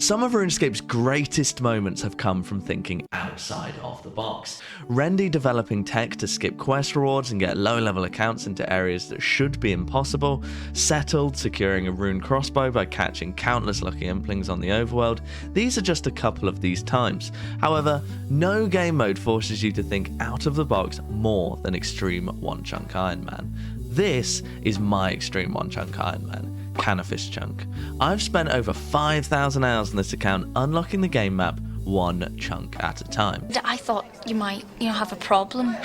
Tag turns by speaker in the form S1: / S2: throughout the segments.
S1: Some of RuneScape's greatest moments have come from thinking outside of the box. Rendy developing tech to skip quest rewards and get low-level accounts into areas that should be impossible, Settled securing a rune crossbow by catching countless lucky implings on the overworld. These are just a couple of these times. However, no game mode forces you to think out of the box more than Xtreme Onechunk Ironman. This is my Xtreme Onechunk Ironman, Canifis Chunk. I've spent over 5,000 hours on this account unlocking the game map one chunk at a time.
S2: I thought you might, have a problem.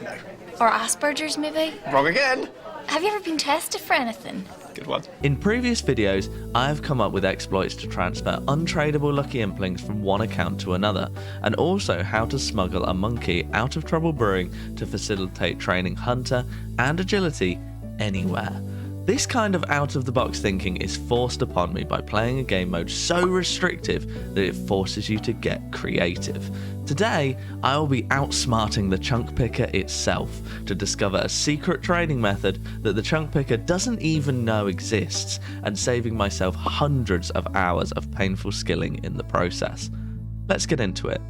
S3: No.
S2: Or Asperger's, maybe?
S3: Wrong again.
S2: Have you ever been tested for anything?
S3: Good one.
S1: In previous videos, I have come up with exploits to transfer untradeable lucky implings from one account to another, and also how to smuggle a monkey out of Trouble Brewing to facilitate training hunter and agility anywhere. This kind of out-of-the-box thinking is forced upon me by playing a game mode so restrictive that it forces you to get creative. Today, I will be outsmarting the chunk picker itself to discover a secret trading method that the chunk picker doesn't even know exists, and saving myself hundreds of hours of painful skilling in the process. Let's get into it.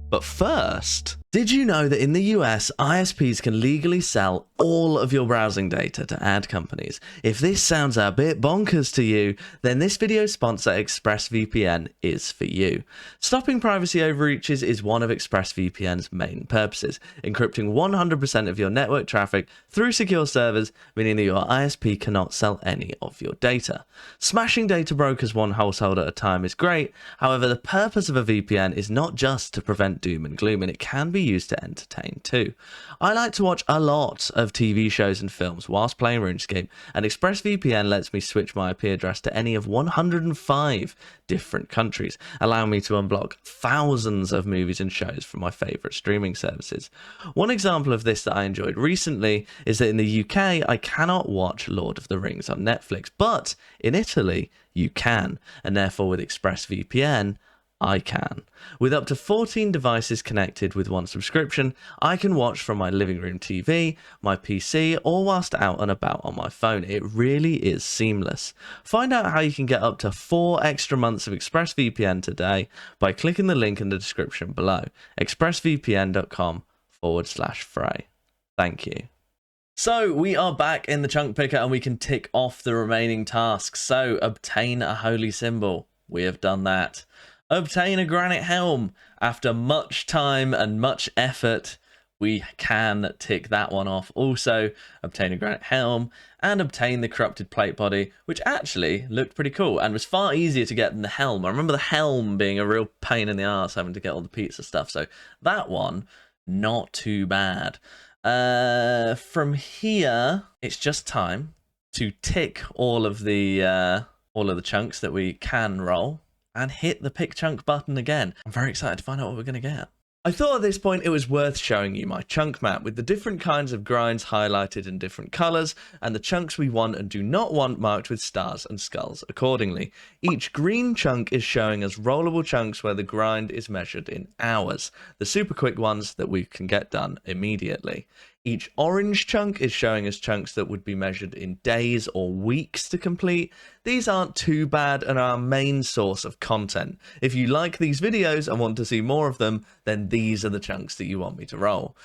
S1: But first, did you know that in the US, ISPs can legally sell all of your browsing data to ad companies? If this sounds a bit bonkers to you, then this video's sponsor ExpressVPN is for you. Stopping privacy overreaches is one of ExpressVPN's main purposes, encrypting 100% of your network traffic through secure servers, meaning that your ISP cannot sell any of your data. Smashing data brokers one household at a time is great, however the purpose of a VPN is not just to prevent doom and gloom, and it can be used to entertain too. I like to watch a lot of TV shows and films whilst playing RuneScape, and ExpressVPN lets me switch my IP address to any of 105 different countries, allowing me to unblock thousands of movies and shows from my favourite streaming services. One example of this that I enjoyed recently is that in the UK I cannot watch Lord of the Rings on Netflix, but in Italy you can, and therefore with ExpressVPN I can. With up to 14 devices connected with one subscription, I can watch from my living room TV, my PC, or whilst out and about on my phone. It really is seamless. Find out how you can get up to 4 extra months of ExpressVPN today by clicking the link in the description below, expressvpn.com/Fray. Thank you. So we are back in the chunk picker and we can tick off the remaining tasks. So obtain a holy symbol. We have done that. Obtain a granite helm. After much time and much effort, we can tick that one off. Also, obtain a granite helm and obtain the corrupted plate body, which actually looked pretty cool and was far easier to get than the helm. I remember the helm being a real pain in the arse, having to get all the pizza stuff. So that one, not too bad. From here, it's just time to tick all of the chunks that we can roll and hit the pick chunk button again. I'm very excited to find out what we're going to get. I thought at this point it was worth showing you my chunk map with the different kinds of grinds highlighted in different colours and the chunks we want and do not want marked with stars and skulls accordingly. Each green chunk is showing us rollable chunks where the grind is measured in hours, the super quick ones that we can get done immediately. Each orange chunk is showing us chunks that would be measured in days or weeks to complete. These aren't too bad and are our main source of content. If you like these videos and want to see more of them, then these are the chunks that you want me to roll.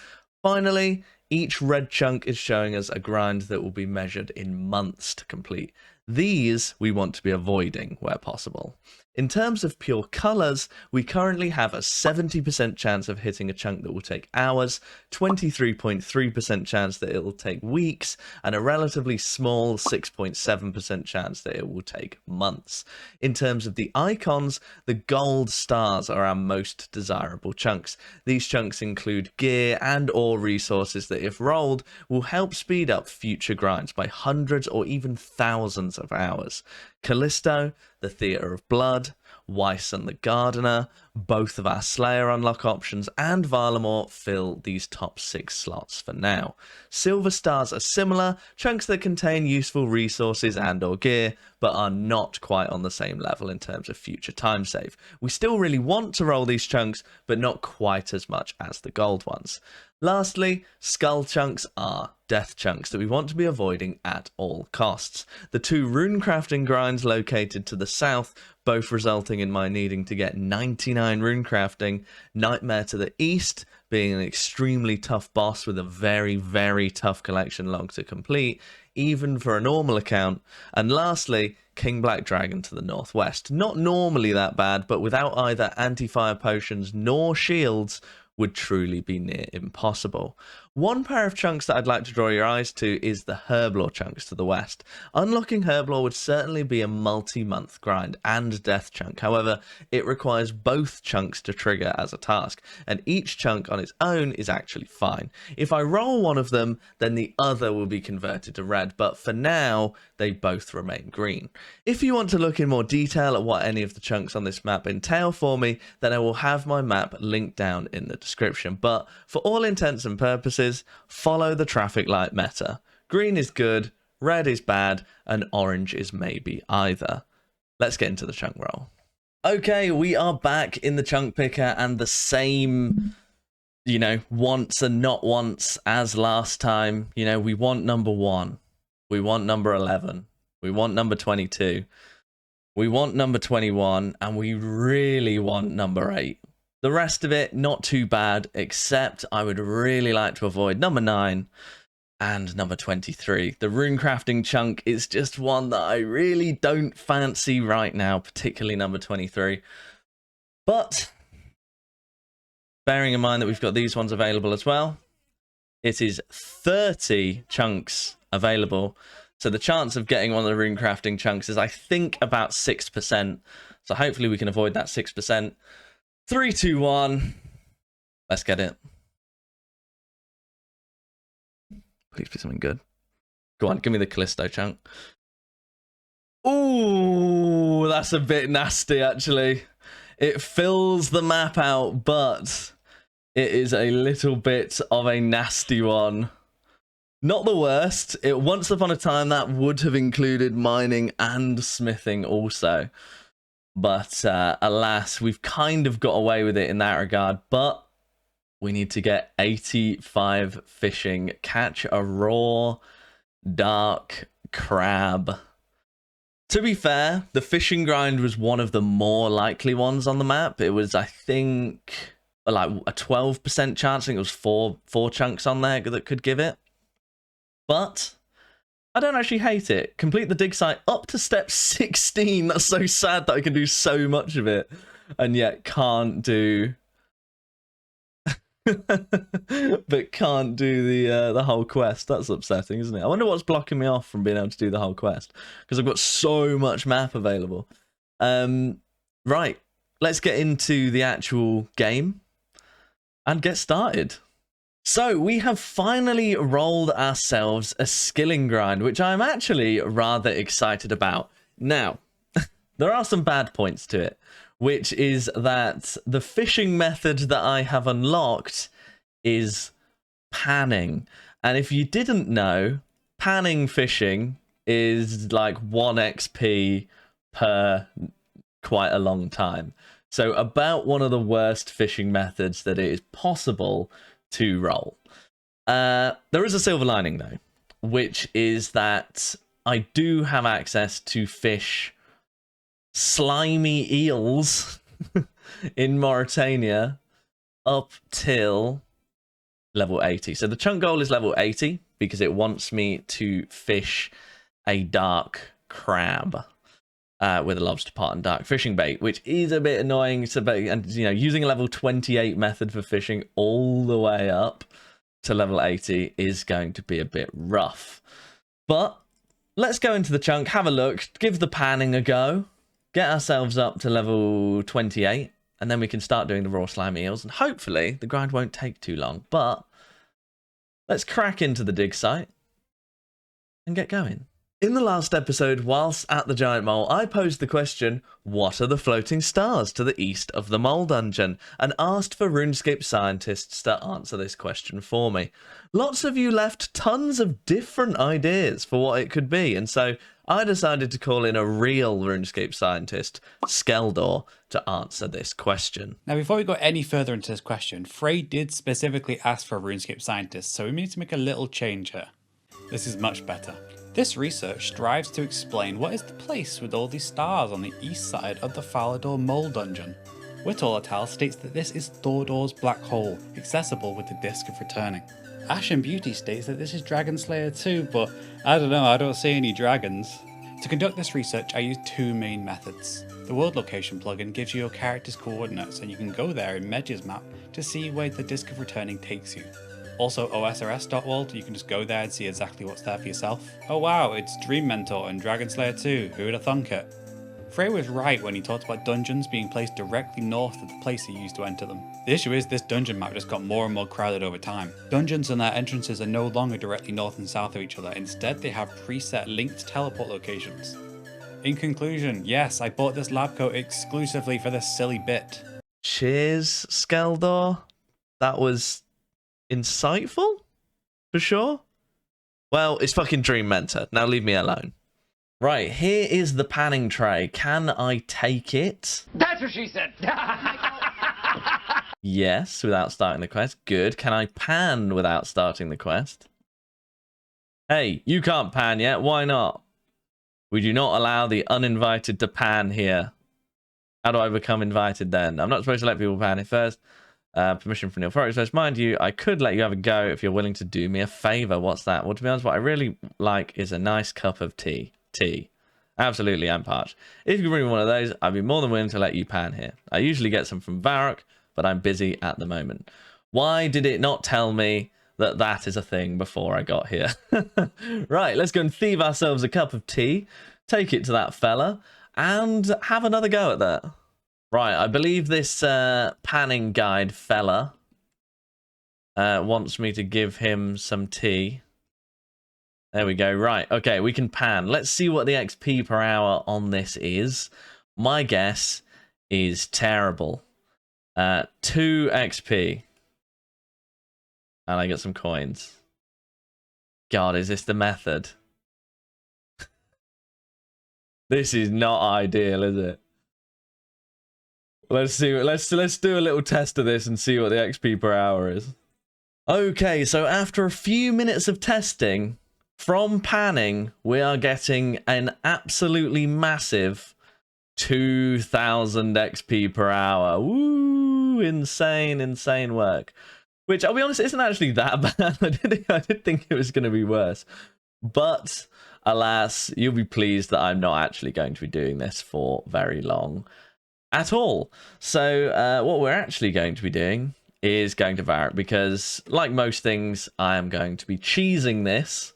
S1: Finally, each red chunk is showing us a grind that will be measured in months to complete. These we want to be avoiding where possible. In terms of pure colours, we currently have a 70% chance of hitting a chunk that will take hours, 23.3% chance that it will take weeks, and a relatively small 6.7% chance that it will take months. In terms of the icons, the gold stars are our most desirable chunks. These chunks include gear and or resources that if rolled will help speed up future grinds by hundreds or even thousands of hours. Callisto, the Theatre of Blood, Weiss and the Gardener, both of our Slayer unlock options, and Varlamore fill these top 6 slots for now. Silver stars are similar, chunks that contain useful resources and or gear, but are not quite on the same level in terms of future time save. We still really want to roll these chunks, but not quite as much as the gold ones. Lastly, skull chunks are death chunks that we want to be avoiding at all costs. The 2 rune crafting grinds located to the south, both resulting in my needing to get 99 rune crafting. Nightmare to the east, being an extremely tough boss with a very, very tough collection log to complete, even for a normal account. And lastly, King Black Dragon to the northwest. Not normally that bad, but without either anti-fire potions nor shields, would truly be near impossible. One pair of chunks that I'd like to draw your eyes to is the Herblore chunks to the west. Unlocking Herblore would certainly be a multi-month grind and death chunk. However, it requires both chunks to trigger as a task, and each chunk on its own is actually fine. If I roll one of them, then the other will be converted to red, but for now, they both remain green. If you want to look in more detail at what any of the chunks on this map entail for me, then I will have my map linked down in the description. But for all intents and purposes, follow the traffic light meta. Green is good, red is bad, and orange is maybe either. Let's get into the chunk roll. Okay, we are back in the chunk picker, and the same, wants and not wants as last time. We want number 1. We want number 11. We want number 22. We want number 21, and we really want number 8. The rest of it, not too bad, except I would really like to avoid number 9 and number 23. The rune crafting chunk is just one that I really don't fancy right now, particularly number 23. But, bearing in mind that we've got these ones available as well, it is 30 chunks available. So the chance of getting one of the rune crafting chunks is, I think, about 6%. So hopefully we can avoid that 6%. 3, 2, 1. Let's get it. Please be something good. Go on, give me the Callisto chunk. Ooh, that's a bit nasty, actually. It fills the map out, but it is a little bit of a nasty one. Not the worst. Once upon a time, that would have included mining and smithing also. But alas, we've kind of got away with it in that regard. But we need to get 85 fishing. Catch a raw, dark crab. To be fair, the fishing grind was one of the more likely ones on the map. It was, I think, like a 12% chance. I think it was four chunks on there that could give it. But I don't actually hate it. Complete the dig site up to step 16. That's so sad that I can do so much of it and yet can't do but can't do the whole quest. That's upsetting, isn't it? I wonder what's blocking me off from being able to do the whole quest, because I've got so much map available. Right, let's get into the actual game and get started. So we have finally rolled ourselves a skilling grind, which I'm actually rather excited about. Now, there are some bad points to it, which is that the fishing method that I have unlocked is panning. And if you didn't know, panning fishing is like 1 XP per quite a long time. So about one of the worst fishing methods that it is possible to roll. There is a silver lining though, which is that I do have access to fish slimy eels in Morytania up till level 80. So the chunk goal is level 80 because it wants me to fish a dark crab with a lobster pot and dark fishing bait, which is a bit annoying. And using a level 28 method for fishing all the way up to level 80 is going to be a bit rough. But let's go into the chunk, have a look, give the panning a go, get ourselves up to level 28, and then we can start doing the raw slimy eels, and hopefully the grind won't take too long. But let's crack into the dig site and get going. In the last episode, whilst at the Giant Mole, I posed the question, what are the floating stars to the east of the Mole Dungeon? And asked for Runescape scientists to answer this question for me. Lots of you left tons of different ideas for what it could be, and so I decided to call in a real Runescape scientist, Skeldor, to answer this question.
S3: Now, before we go any further into this question, Fray did specifically ask for a Runescape scientist, so we need to make a little change here. This is much better. This research strives to explain what is the place with all these stars on the east side of the Falador Mole Dungeon. Whittle states that this is Thordor's black hole, accessible with the Disc of Returning. Ash and Beauty states that this is Dragon Slayer 2, but I don't know, I don't see any dragons. To conduct this research, I use two main methods. The World Location plugin gives you your character's coordinates, and you can go there in Medge's map to see where the Disc of Returning takes you. Also, osrs.world, you can just go there and see exactly what's there for yourself. Oh wow, it's Dream Mentor and Dragon Slayer 2, who would have thunk it? Fray was right when he talked about dungeons being placed directly north of the place he used to enter them. The issue is this dungeon map just got more and more crowded over time. Dungeons and their entrances are no longer directly north and south of each other, instead they have preset linked teleport locations. In conclusion, yes, I bought this lab coat exclusively for this silly bit.
S1: Cheers, Skeldor. That was insightful, for sure. Well, it's fucking Dream Mentor. Now leave me alone. Right, here is the panning tray. Can I take it?
S4: That's what she said.
S1: Yes, without starting the quest. Good. Can I pan without starting the quest? Hey, you can't pan yet. Why not? We do not allow the uninvited to pan here. How do I become invited then? I'm not supposed to let people pan it first. Permission from the authorities first. Mind you, I could let you have a go if you're willing to do me a favor. What's that? Well, to be honest, what I really like is a nice cup of tea. Absolutely, I'm parched. If you can bring me one of those, I'd be more than willing to let you pan here. I usually get some from Varrock, but I'm busy at the moment. Why did it not tell me that that is a thing before I got here? Right, let's go and thieve ourselves a cup of tea, take it to that fella, and have another go at that. Right, I believe this panning guide fella wants me to give him some tea. There we go. Right, okay, we can pan. Let's see what the XP per hour on this is. My guess is terrible. 2 XP. And I get some coins. God, is this the method? This is not ideal, is it? Let's see. Let's do a little test of this and see what the XP per hour is. Okay, so after a few minutes of testing, from panning, we are getting an absolutely massive 2,000 XP per hour. Woo! Insane, insane work. Which, I'll be honest, isn't actually that bad. I did think it was going to be worse. But, alas, you'll be pleased that I'm not actually going to be doing this for very long at all. So, what we're actually going to be doing is going to Varrock, because, like most things, I am going to be cheesing this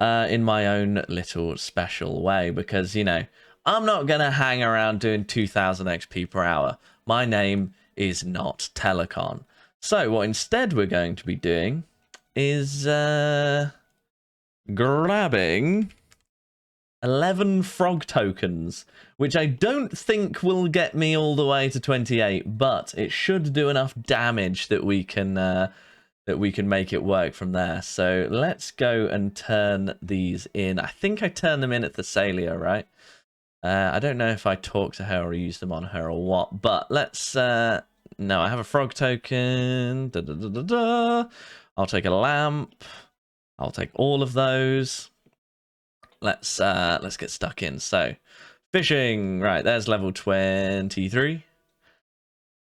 S1: in my own little special way, because, you know, I'm not going to hang around doing 2,000 XP per hour. My name is not Telecon. So what instead we're going to be doing is grabbing 11 frog tokens, which I don't think will get me all the way to 28, but it should do enough damage that we can make it work from there. So let's go and turn these in. I think I turned them in at Thessalia, right? I don't know if I talked to her or used them on her or what, but let's... no, I have a frog token. I'll take a lamp. I'll take all of those. Let's get stuck in. So, fishing. Right, there's level 23.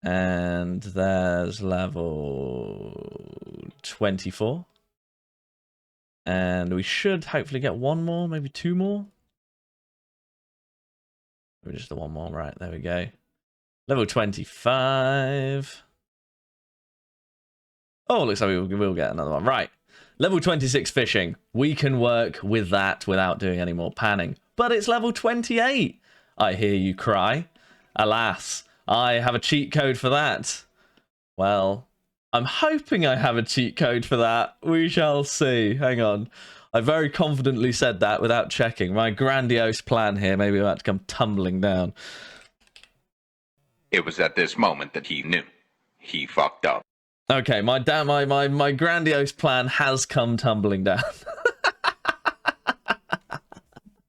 S1: And there's level 24. And we should hopefully get one more, maybe 2 more. Maybe just the 1 more. Right, there we go. Level 25. Oh, looks like we will get another one. Right. Level 26 fishing. We can work with that without doing any more panning. But it's level 28. I hear you cry. Alas, I have a cheat code for that. Well, I'm hoping I have a cheat code for that. We shall see. Hang on. I very confidently said that without checking. My grandiose plan here may be about to come tumbling down.
S5: It was at this moment that he knew. He fucked up.
S1: Okay, my grandiose plan has come tumbling down.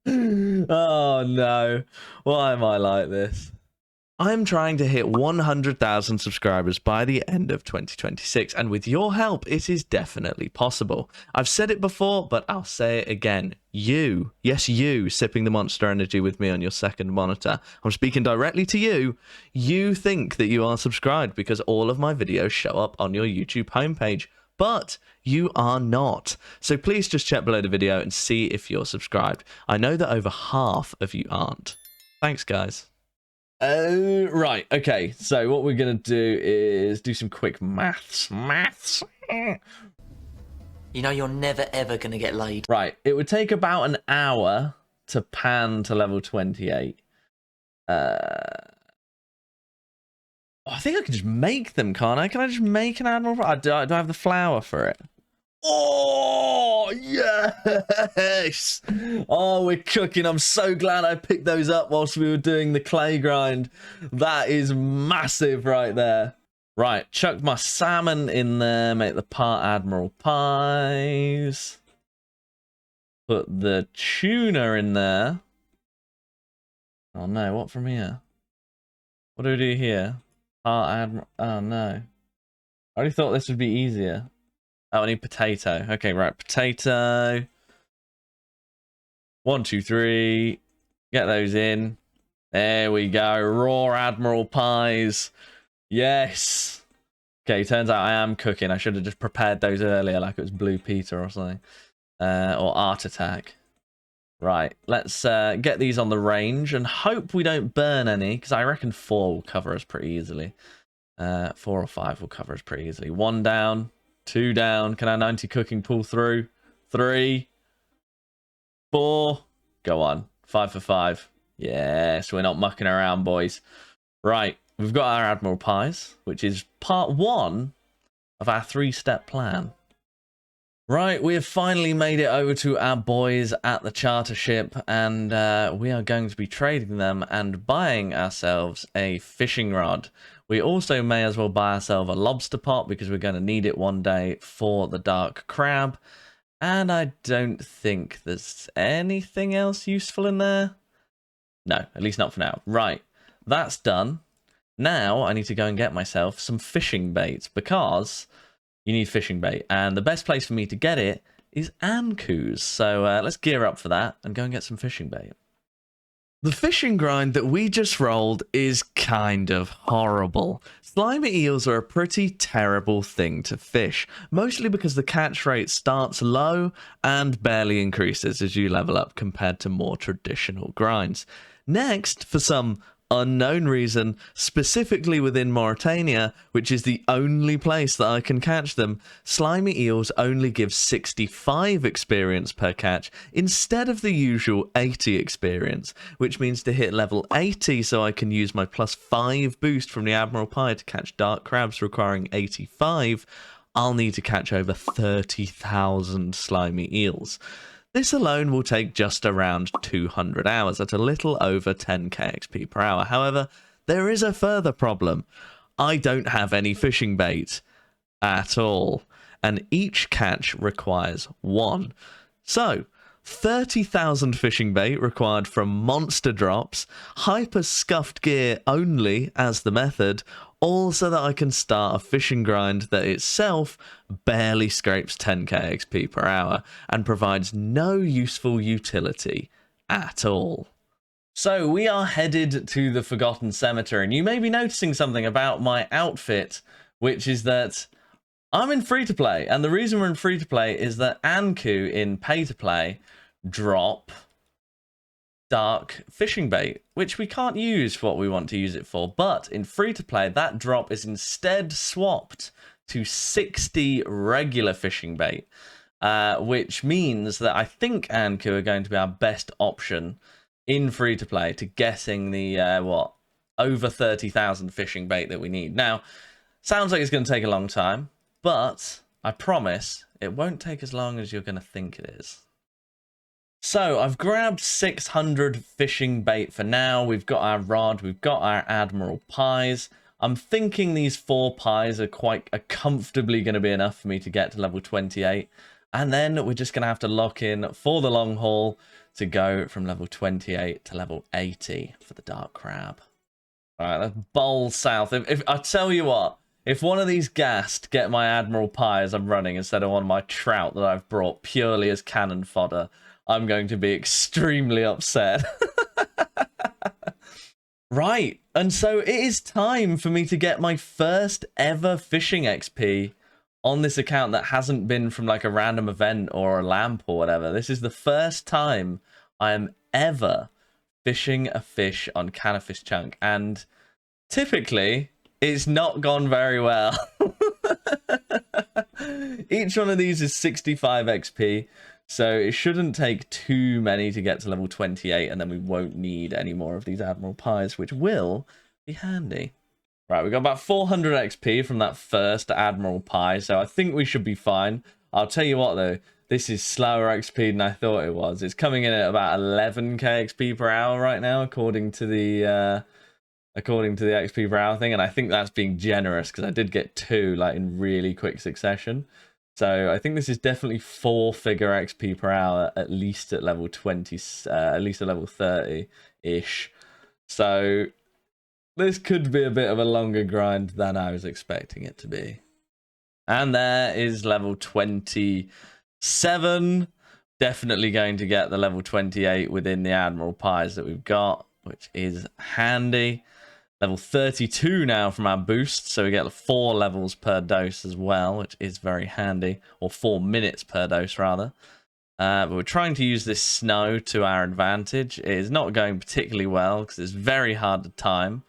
S1: Oh no. Why am I like this? I'm trying to hit 100,000 subscribers by the end of 2026, and with your help, it is definitely possible. I've said it before, but I'll say it again. You, yes you, sipping the Monster Energy with me on your second monitor. I'm speaking directly to you. You think that you are subscribed because all of my videos show up on your YouTube homepage, but you are not. So please just check below the video and see if you're subscribed. I know that over half of you aren't. Thanks, guys. Right, okay, so what we're going to do is do some quick maths.
S4: You know you're never ever going to get laid.
S1: Right, it would take about an hour to pan to level 28. I think I can just make them, can't I? Can I just make an admiral? Do I have the flour for it? Oh, yes! Oh, we're cooking. I'm so glad I picked those up whilst we were doing the clay grind. That is massive right there. Right, chuck my salmon in there, make the part admiral pies. Put the tuna in there. Oh no, what from here? What do we do here? Part admiral. Oh no. I already thought this would be easier. Oh, I need potato. Okay, right. Potato. 1, 2, 3. Get those in. There we go. Raw Admiral pies. Yes. Okay, turns out I am cooking. I should have just prepared those earlier like it was Blue Peter or something. Or Art Attack. Right. Let's get these on the range and hope we don't burn any, because I reckon 4 will cover us pretty easily. 4 or 5 will cover us pretty easily. 1 down. 2 down. Can our 90 cooking pull through? 3, 4. Go on. 5 for 5. Yes, we're not mucking around, boys. Right, we've got our Admiral Pies, which is part 1 of our 3-step plan. Right, we have finally made it over to our boys at the charter ship, and we are going to be trading them and buying ourselves a fishing rod. We also may as well buy ourselves a lobster pot because we're going to need it one day for the dark crab. And I don't think there's anything else useful in there. No, at least not for now. Right, that's done. Now I need to go and get myself some fishing bait because you need fishing bait. And the best place for me to get it is Anku's. So let's gear up for that and go and get some fishing bait. The fishing grind that we just rolled is kind of horrible. Slimy eels are a pretty terrible thing to fish, mostly because the catch rate starts low and barely increases as you level up compared to more traditional grinds. Next, for some unknown reason, specifically within Morytania, which is the only place that I can catch them, slimy eels only give 65 experience per catch instead of the usual 80 experience, which means to hit level 80 so I can use my +5 boost from the Admiral Pie to catch dark crabs requiring 85, I'll need to catch over 30,000 slimy eels. This alone will take just around 200 hours at a little over 10k XP per hour. However, there is a further problem. I don't have any fishing bait at all, and each catch requires 1. So, 30,000 fishing bait required from monster drops, hyper scuffed gear only as the method, all so that I can start a fishing grind that itself barely scrapes 10k XP per hour and provides no useful utility at all. So we are headed to the Forgotten Cemetery, and you may be noticing something about my outfit, which is that I'm in free-to-play, and the reason we're in free-to-play is that Anku in pay-to-play drop dark fishing bait, which we can't use for what we want to use it for, but in free-to-play, that drop is instead swapped to 60 regular fishing bait, which means that I think Anku are going to be our best option in free-to-play to getting the, over 30,000 fishing bait that we need. Now, sounds like it's going to take a long time, but I promise it won't take as long as you're going to think it is. So I've grabbed 600 fishing bait for now. We've got our rod, we've got our Admiral Pies. I'm thinking these 4 pies are comfortably going to be enough for me to get to level 28. And then we're just going to have to lock in for the long haul to go from level 28 to level 80 for the dark crab. All right, let's bowl south. If I tell you what, if one of these gassed get my Admiral Pie as I'm running instead of one of my trout that I've brought purely as cannon fodder, I'm going to be extremely upset. Right, and so it is time for me to get my first ever fishing XP on this account that hasn't been from like a random event or a lamp or whatever. This is the first time I am ever fishing a fish on Canifis Chunk, and typically it's not gone very well. Each one of these is 65 XP, so it shouldn't take too many to get to level 28, and then we won't need any more of these Admiral Pies, which will be handy. Right, we got about 400 XP from that first Admiral Pie, so I think we should be fine. I'll tell you what though, this is slower XP than I thought it was. It's coming in at about 11k XP per hour right now, according to the XP per hour thing, and I think that's being generous because I did get 2 like in really quick succession. So I think this is definitely 4-figure XP per hour, at least at level 20, at least at level 30-ish. So this could be a bit of a longer grind than I was expecting it to be. And there is level 27. Definitely going to get the level 28 within the Admiral Pies that we've got, which is handy. Level 32 now from our boost, so we get 4 levels per dose as well, which is very handy, or 4 minutes per dose rather. But we're trying to use this snow to our advantage. It is not going particularly well because it's very hard to time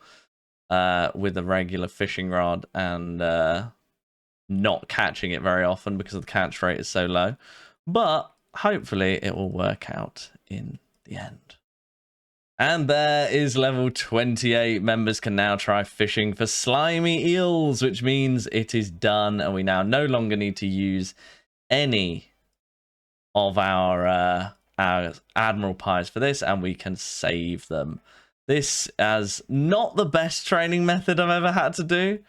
S1: with a regular fishing rod, and not catching it very often because the catch rate is so low. But hopefully it will work out in the end. And there is level 28. Members can now try fishing for slimy eels, which means it is done, and we now no longer need to use any of our Admiral Pies for this, and we can save them. This is not the best training method I've ever had to do,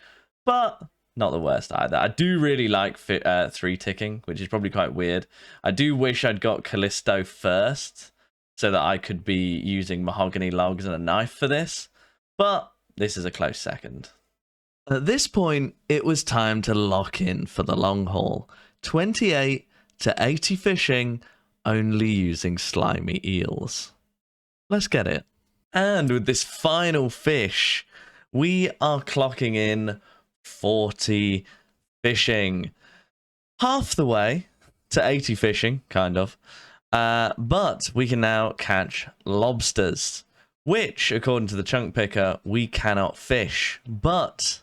S1: but not the worst either. I do really like 3-ticking, which is probably quite weird. I do wish I'd got Callisto first, so that I could be using mahogany logs and a knife for this, but this is a close second. At this point, it was time to lock in for the long haul. 28 to 80 fishing, only using slimy eels. Let's get it. And with this final fish, we are clocking in 40 fishing. Half the way to 80 fishing, kind of. But we can now catch lobsters, which, according to the chunk picker, we cannot fish, but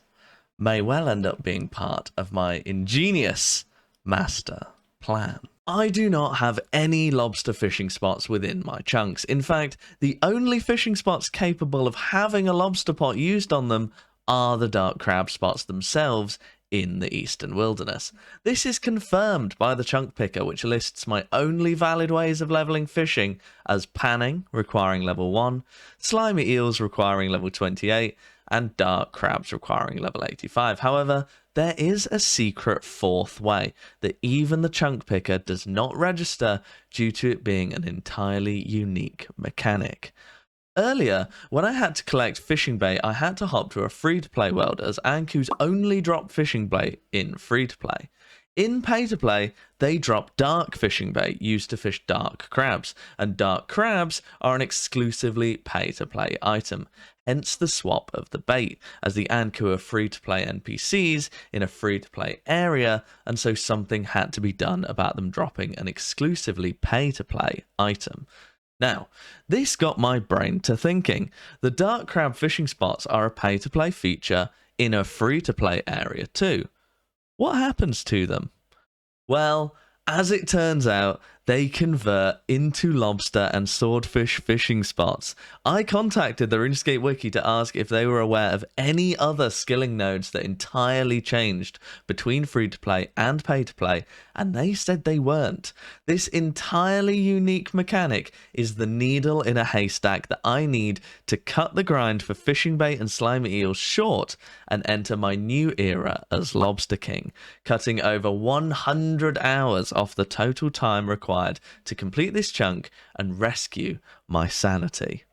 S1: may well end up being part of my ingenious master plan. I do not have any lobster fishing spots within my chunks. In fact, the only fishing spots capable of having a lobster pot used on them are the dark crab spots themselves in the eastern wilderness. This is confirmed by the chunk picker, which lists my only valid ways of leveling fishing as panning, requiring level 1, slimy eels requiring level 28, and dark crabs requiring level 85. However, there is a secret 4th way that even the chunk picker does not register due to it being an entirely unique mechanic. Earlier, when I had to collect fishing bait, I had to hop to a free-to-play world, as Ankus only drop fishing bait in free-to-play. In pay-to-play, they drop dark fishing bait used to fish dark crabs, and dark crabs are an exclusively pay-to-play item, hence the swap of the bait, as the Anku are free-to-play NPCs in a free-to-play area, and so something had to be done about them dropping an exclusively pay-to-play item. Now, this got my brain to thinking. The dark crab fishing spots are a pay-to-play feature in a free-to-play area too. What happens to them? Well, as it turns out, they convert into lobster and swordfish fishing spots. I contacted the Runescape wiki to ask if they were aware of any other skilling nodes that entirely changed between free-to-play and pay-to-play, and they said they weren't. This entirely unique mechanic is the needle in a haystack that I need to cut the grind for fishing bait and slimy eels short and enter my new era as Lobster King, cutting over 100 hours off the total time required to complete this chunk and rescue my sanity.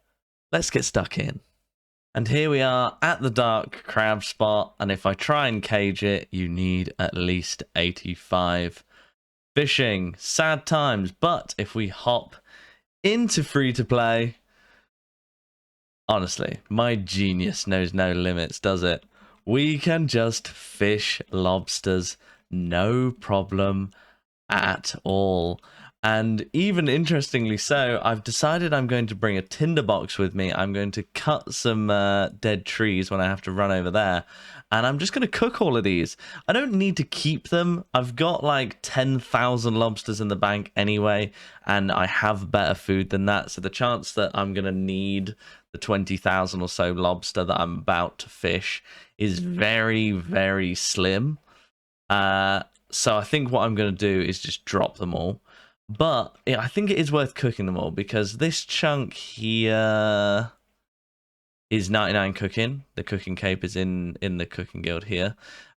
S1: Let's get stuck in. And here we are at the dark crab spot, and if I try and cage it, you need at least 85 fishing. Sad times, but if we hop into free-to-play, honestly, my genius knows no limits, does it? We can just fish lobsters, no problem at all. And even interestingly so, I've decided I'm going to bring a tinderbox with me. I'm going to cut some dead trees when I have to run over there. And I'm just going to cook all of these. I don't need to keep them. I've got like 10,000 lobsters in the bank anyway. And I have better food than that. So the chance that I'm going to need the 20,000 or so lobster that I'm about to fish is very, very slim. So I think what I'm going to do is just drop them all. But I think it is worth cooking them all because this chunk here is 99 cooking. The cooking cape is in the cooking guild here.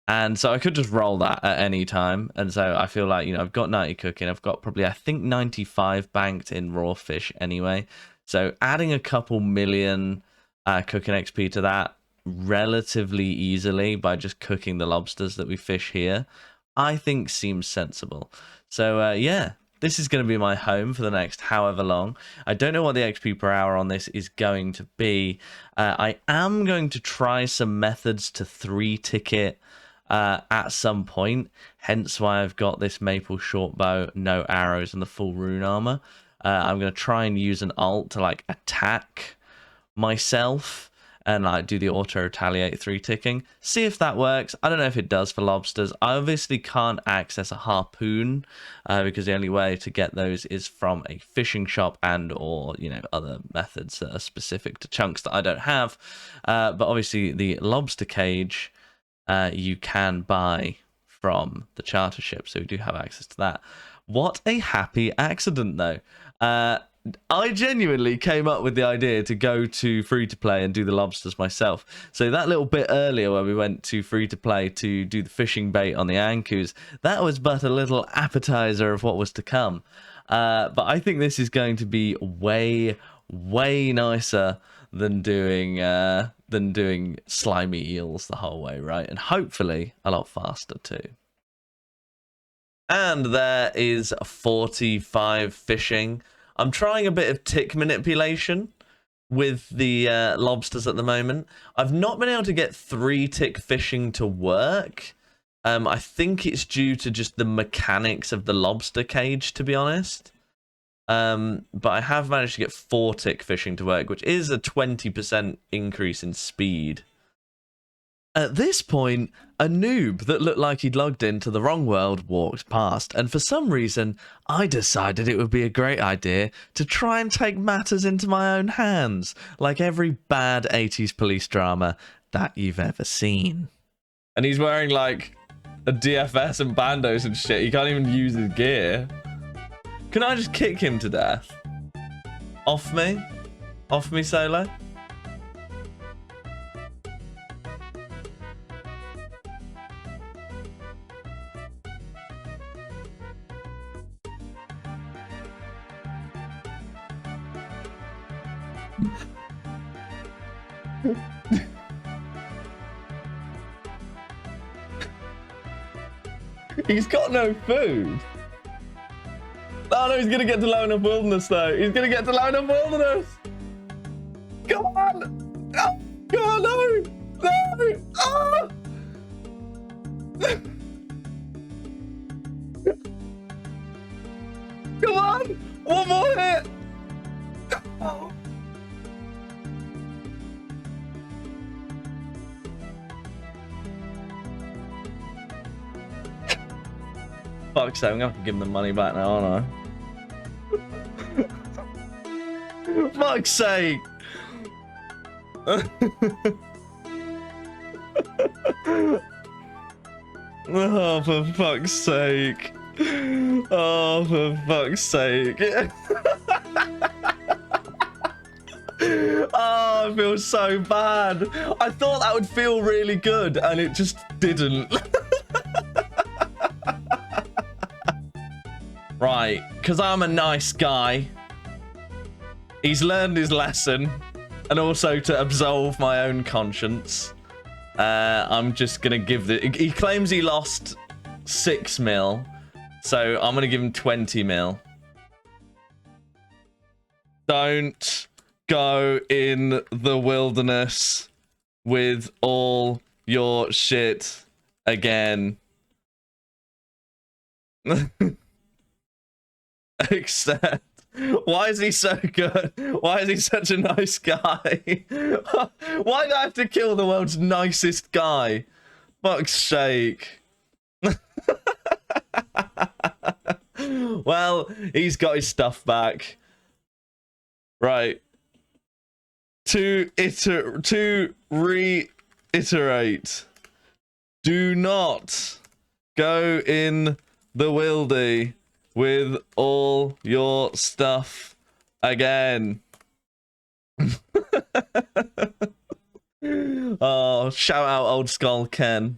S1: And so I could just roll that at any time. And so I feel like, you know, I've got 90 cooking. I've got probably, I think, 95 banked in raw fish anyway. So adding a couple million cooking XP to that relatively easily by just cooking the lobsters that we fish here, I think seems sensible. So yeah. This is going to be my home for the next however long. I don't know what the XP per hour on this is going to be. I am going to try some methods to 3-ticket at some point. Hence why I've got this maple short bow, no arrows, and the full rune armor. I'm going to try and use an ult to like attack myself and like do the auto retaliate 3-ticking. See if that works. I don't know if it does for lobsters. I obviously can't access a harpoon because the only way to get those is from a fishing shop and or, you know, other methods that are specific to chunks that I don't have. But obviously the lobster cage you can buy from the charter ship, so we do have access to that. What a happy accident though. I genuinely came up with the idea to go to free-to-play and do the lobsters myself. So that little bit earlier where we went to free-to-play to do the fishing bait on the ankus, that was but a little appetizer of what was to come. But I think this is going to be way, way nicer than doing slimy eels the whole way, right? And hopefully a lot faster too. And there is 45 fishing. I'm trying a bit of tick manipulation with the lobsters at the moment. I've not been able to get 3-tick fishing to work. I think it's due to just the mechanics of the lobster cage, to be honest. But I have managed to get 4-tick fishing to work, which is a 20% increase in speed. At this point, a noob that looked like he'd logged into the wrong world walked past, and for some reason, I decided it would be a great idea to try and take matters into my own hands, like every bad 80s police drama that you've ever seen. And he's wearing, like, a DFS and bandos and shit. He can't even use his gear. Can I just kick him to death? Off me? Off me, Solo? He's got no food. Oh no, he's gonna get to low enough wilderness though. He's gonna get to low enough wilderness. Come on. Oh, God, no. No. Oh. Come on. One more hit. Oh. Fuck's sake, I'm gonna have to give him the money back now, aren't I? Fuck's sake! Oh, for fuck's sake. Oh, for fuck's sake. Oh, I feel so bad. I thought that would feel really good, and it just didn't. Right, because I'm a nice guy. He's learned his lesson. And also to absolve my own conscience, I'm just going to give the... He claims he lost 6 mil, so I'm going to give him 20 mil. Don't go in the wilderness with all your shit again. Except, why is he so good? Why is he such a nice guy? Why do I have to kill the world's nicest guy? Fuck's sake. Well, he's got his stuff back. Right. To reiterate. Do not go in the wildy with all your stuff again. Oh, shout out Old Skull Ken.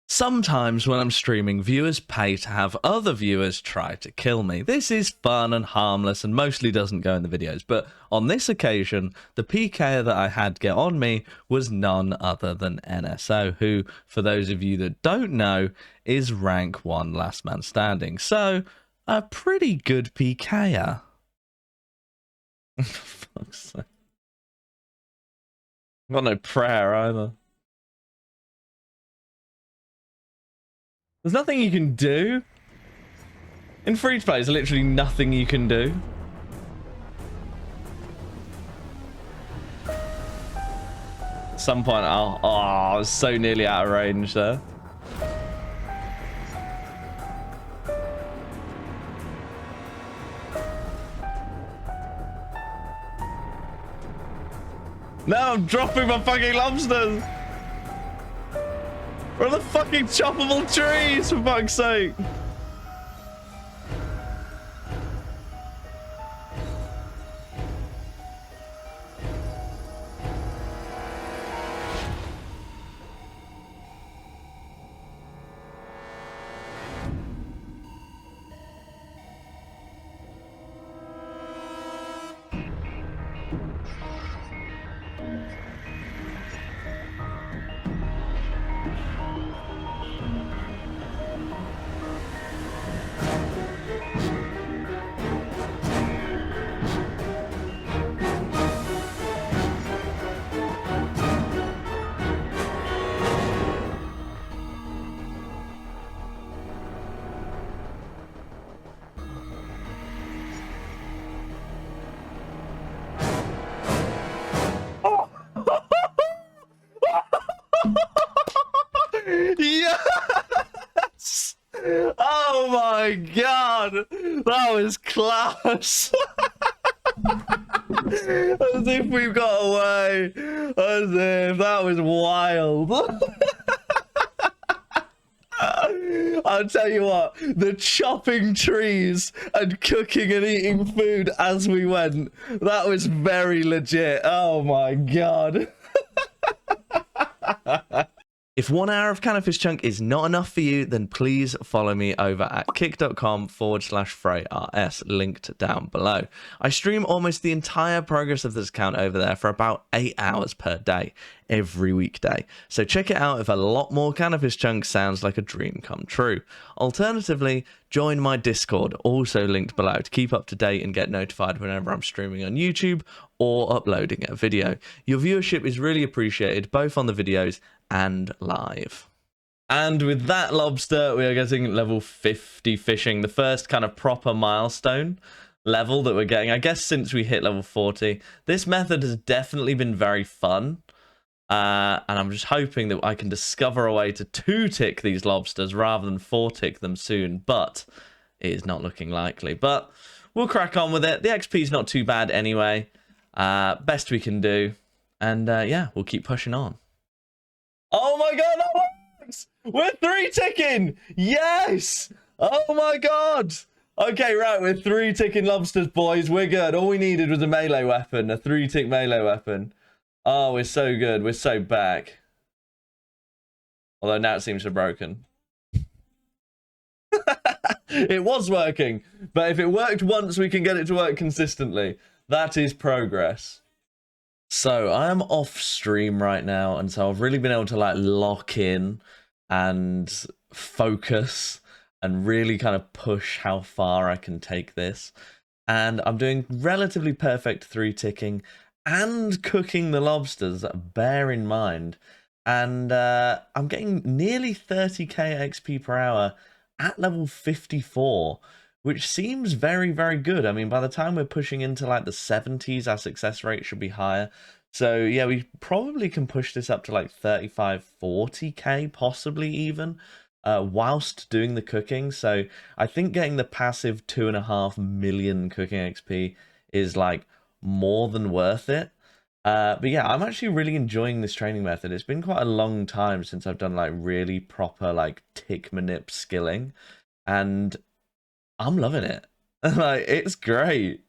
S1: Sometimes when I'm streaming, viewers pay to have other viewers try to kill me. This is fun and harmless and mostly doesn't go in the videos, but on this occasion, the PK that I had get on me was none other than NSO, who, for those of you that don't know, is rank 1 last man standing. So, a pretty good PKer. Fuck's sake. I've got no prayer either. There's nothing you can do. In free to play, there's literally nothing you can do. At some point, oh, I was so nearly out of range there. No, I'm dropping my fucking lobsters. We're on the fucking choppable trees, for fuck's sake. Yes! Oh my god! That was class! As if we've got away. As if that was wild. I'll tell you what, the chopping trees and cooking and eating food as we went, that was very legit. Oh my god. If 1 hour of Canifis Chunk is not enough for you, then please follow me over at kick.com/FrayRS, linked down below. I stream almost the entire progress of this account over there for about 8 hours per day, every weekday. So check it out if a lot more Canifis Chunk sounds like a dream come true. Alternatively, join my Discord, also linked below, to keep up to date and get notified whenever I'm streaming on YouTube or uploading a video. Your viewership is really appreciated, both on the videos and live. And with that lobster, we are getting level 50 fishing, the first kind of proper milestone level that we're getting, I guess, since we hit level 40. This method has definitely been very fun, and I'm just hoping that I can discover a way to 2-tick these lobsters rather than 4-tick them soon, but it is not looking likely. But we'll crack on with it. The XP is not too bad anyway. Best we can do, and yeah, we'll keep pushing on. Oh my god, that works! We're 3-ticking! Yes! Oh my god! Okay, right, we're 3-ticking lobsters, boys. We're good. All we needed was a melee weapon, a 3-tick melee weapon. Oh, we're so good. We're so back. Although now it seems so broken. It was working, but if it worked once, we can get it to work consistently. That is progress. So I am off stream right now, and so I've really been able to like lock in and focus and really kind of push how far I can take this. And I'm doing relatively perfect 3 ticking and cooking the lobsters, bear in mind. And I'm getting nearly 30k XP per hour at level 54, which seems very, very good. I mean, by the time we're pushing into like the 70s, our success rate should be higher. So yeah, we probably can push this up to like 35, 40k, possibly even, whilst doing the cooking. So I think getting the passive 2.5 million cooking XP is like more than worth it. But yeah, I'm actually really enjoying this training method. It's been quite a long time since I've done like really proper like tick manip skilling, and I'm loving it. Like, it's great.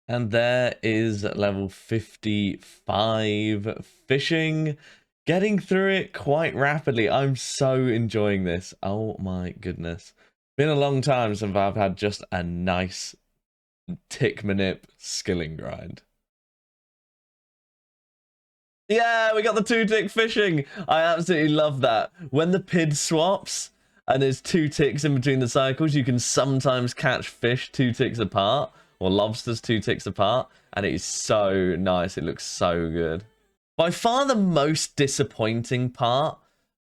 S1: And there is level 55 fishing, getting through it quite rapidly. I'm so enjoying this. Oh my goodness. Been a long time since I've had just a nice tick manip skilling grind. Yeah, we got the 2-tick fishing. I absolutely love that. When the PID swaps and there's 2 ticks in between the cycles, you can sometimes catch fish 2 ticks apart, or lobsters 2 ticks apart, and it is so nice. It looks so good. By far the most disappointing part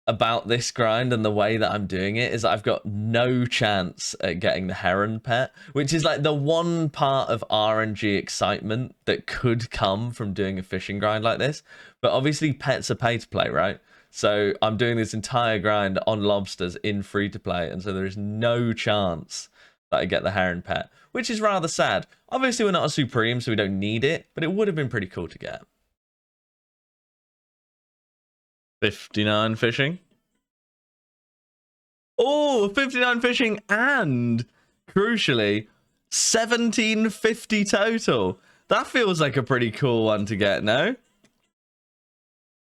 S1: about this grind and the way that I'm doing it is I've got no chance at getting the heron pet, which is like the one part of RNG excitement that could come from doing a fishing grind like this. But obviously pets are pay to play, right? So I'm doing this entire grind on lobsters in free to play, and so there is no chance that I get the heron pet, which is rather sad. Obviously we're not a supreme, so we don't need it, but it would have been pretty cool to get. 59 fishing. Oh, 59 fishing and, crucially, 1750 total. That feels like a pretty cool one to get, no?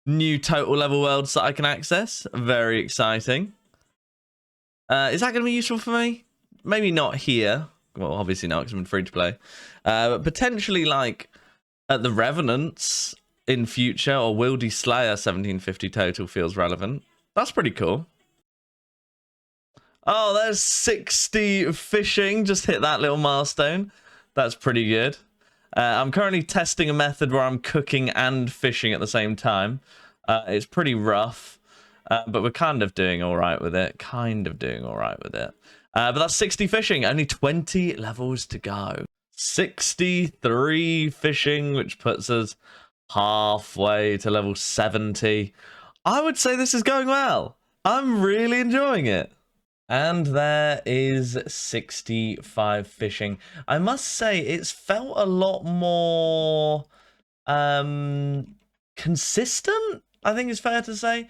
S1: New total level worlds that I can access. Very exciting. Is that going to be useful for me? Maybe not here. Well, obviously not, because I'm free to play. But potentially, like, at the Revenants in future, or Wildy Slayer 1750 total feels relevant. That's pretty cool. Oh, there's 60 fishing. Just hit that little milestone. That's pretty good. I'm currently testing a method where I'm cooking and fishing at the same time. It's pretty rough, but we're kind of doing all right with it. But that's 60 fishing. Only 20 levels to go. 63 fishing, which puts us halfway to level 70. I would say this is going well. I'm really enjoying it. And there is 65 fishing. I must say it's felt a lot more consistent, I think it's fair to say.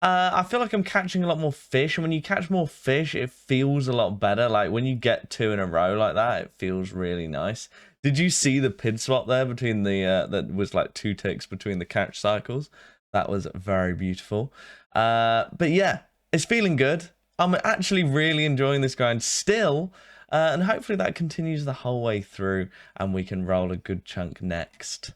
S1: I feel like I'm catching a lot more fish, and when you catch more fish, it feels a lot better. Like when you get 2 in a row like that, it feels really nice. Did you see the PID swap there between the that was like 2 ticks between the catch cycles? That was very beautiful. But yeah, it's feeling good. I'm actually really enjoying this grind still, and hopefully that continues the whole way through and we can roll a good chunk next.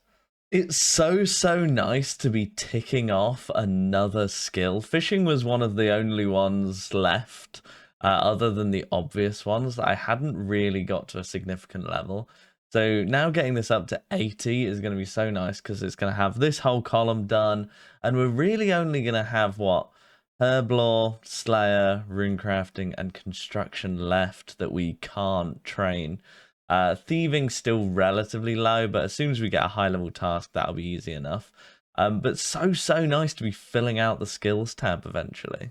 S1: It's so nice to be ticking off another skill. Fishing was one of the only ones left, other than the obvious ones, that I hadn't really got to a significant level. So now getting this up to 80 is going to be so nice, because it's going to have this whole column done, and we're really only going to have, what, Herblore, Slayer, Runecrafting, and Construction left that we can't train. Thieving still relatively low, but as soon as we get a high level task, that'll be easy enough. But so nice to be filling out the skills tab eventually.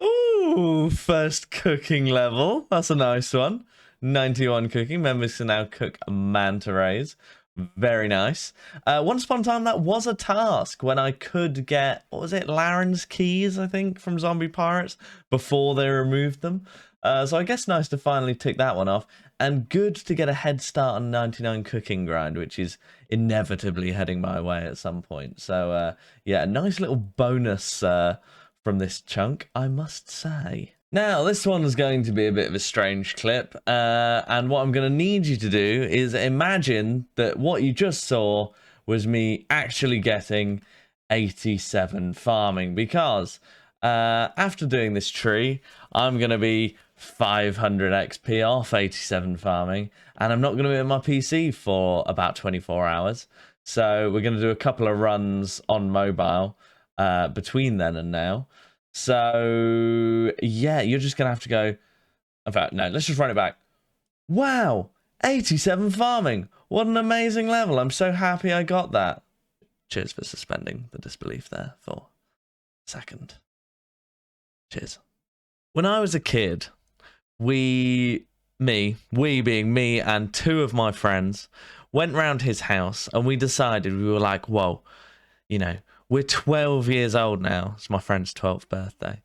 S1: Ooh, first cooking level. That's a nice one. 91 cooking. Members can now cook manta rays. Very nice. Once upon a time, that was a task when I could get, what was it, Laren's keys, I think, from Zombie Pirates before they removed them. So I guess nice to finally tick that one off. And good to get a head start on 99 cooking grind, which is inevitably heading my way at some point. So yeah, a nice little bonus from this chunk, I must say. Now, this one's going to be a bit of a strange clip, and what I'm going to need you to do is imagine that what you just saw was me actually getting 87 farming, because after doing this tree, I'm going to be 500 XP off 87 farming, and I'm not going to be on my PC for about 24 hours. So we're going to do a couple of runs on mobile between then and now. So yeah, you're just going to have to go. In fact, no, let's just run it back. Wow, 87 farming. What an amazing level. I'm so happy I got that. Cheers for suspending the disbelief there for a second. Cheers. When I was a kid, we being me and two of my friends, went round his house and we decided, we were like, whoa, you know, we're 12 years old now. It's my friend's 12th birthday.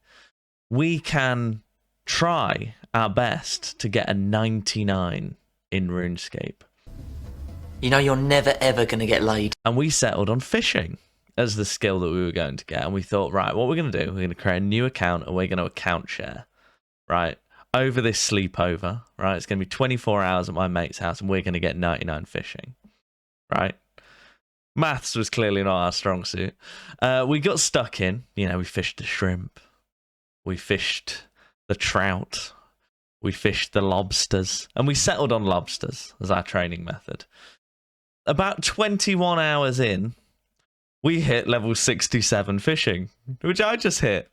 S1: We can try our best to get a 99 in RuneScape.
S4: You know you're never ever going to get laid.
S1: And we settled on fishing as the skill that we were going to get. And we thought, right, what we're going to do, we're going to create a new account and we're going to account share, right? Over this sleepover, right? It's going to be 24 hours at my mate's house and we're going to get 99 fishing, right? Maths was clearly not our strong suit. We got stuck in, you know, we fished the shrimp. We fished the trout. We fished the lobsters. And we settled on lobsters as our training method. About 21 hours in, we hit level 67 fishing, which I just hit,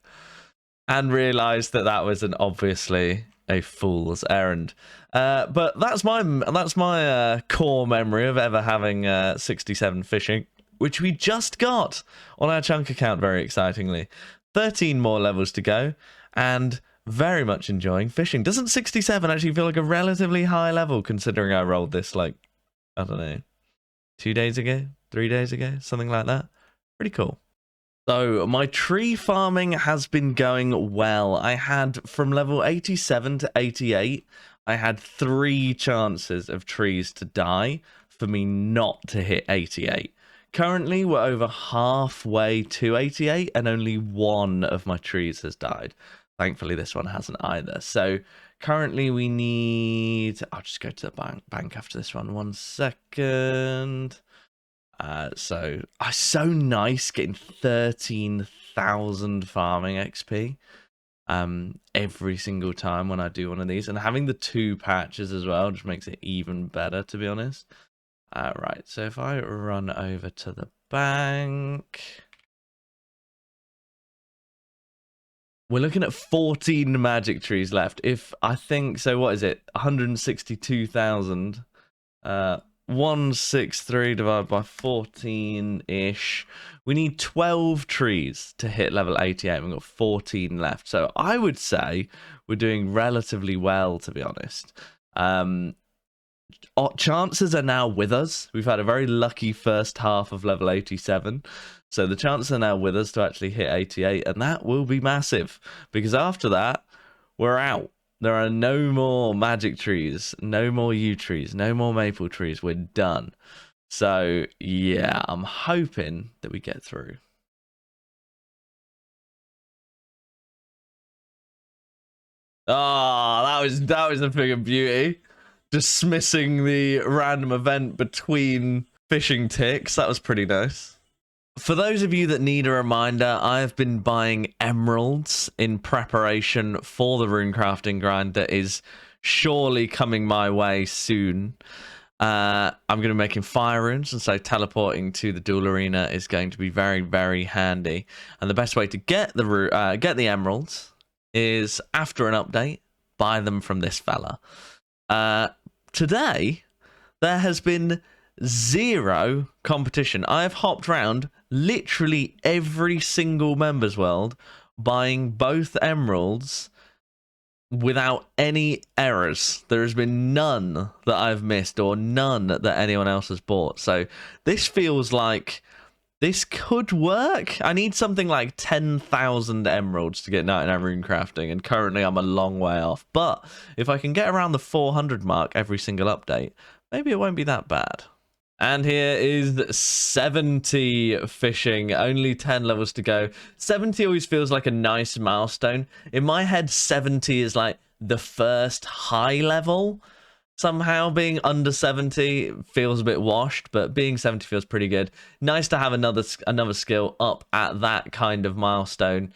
S1: and realised that that was obviously a fool's errand. But that's my core memory of ever having 67 fishing, which we just got on our chunk account, very excitingly. 13 more levels to go, and very much enjoying fishing. Doesn't 67 actually feel like a relatively high level, considering I rolled this, like, I don't know, 2 days ago, 3 days ago, something like that? Pretty cool. So my tree farming has been going well. I had from level 87 to 88, I had 3 chances of trees to die for me not to hit 88. Currently, we're over halfway to 88 and only 1 of my trees has died. Thankfully, this one hasn't either. So currently we need... I'll just go to the bank after this one. 1 second. So nice getting 13,000 farming XP every single time when I do one of these, and having the 2 patches as well just makes it even better, to be honest. Right, so if I run over to the bank, we're looking at 14 magic trees left. If I think so, what is it? 162,000. 163 divided by 14-ish. We need 12 trees to hit level 88. We've got 14 left. So I would say we're doing relatively well, to be honest. Chances are now with us. We've had a very lucky first half of level 87. So the chances are now with us to actually hit 88. And that will be massive, because after that, we're out. There are no more magic trees, no more yew trees, no more maple trees. We're done. So, yeah, I'm hoping that we get through. Oh, that was a thing of beauty. Dismissing the random event between fishing ticks. That was pretty nice. For those of you that need a reminder, I've been buying emeralds in preparation for the runecrafting grind that is surely coming my way soon. I'm going to be making fire runes, and so teleporting to the duel arena is going to be very, very handy. And the best way to get the emeralds is after an update, buy them from this fella. Today, there has been 0 competition. I have hopped round literally every single members world buying both emeralds without any errors. There has been none that I've missed or none that anyone else has bought. So this feels like this could work. I need something like 10,000 emeralds to get 99 rune crafting, and currently I'm a long way off. But if I can get around the 400 mark every single update, maybe it won't be that bad. And here is 70 fishing, only 10 levels to go. 70 always feels like a nice milestone. In my head, 70 is like the first high level. somehow. Being under 70 feels a bit washed, but being 70 feels pretty good. Nice to have another skill up at that kind of milestone.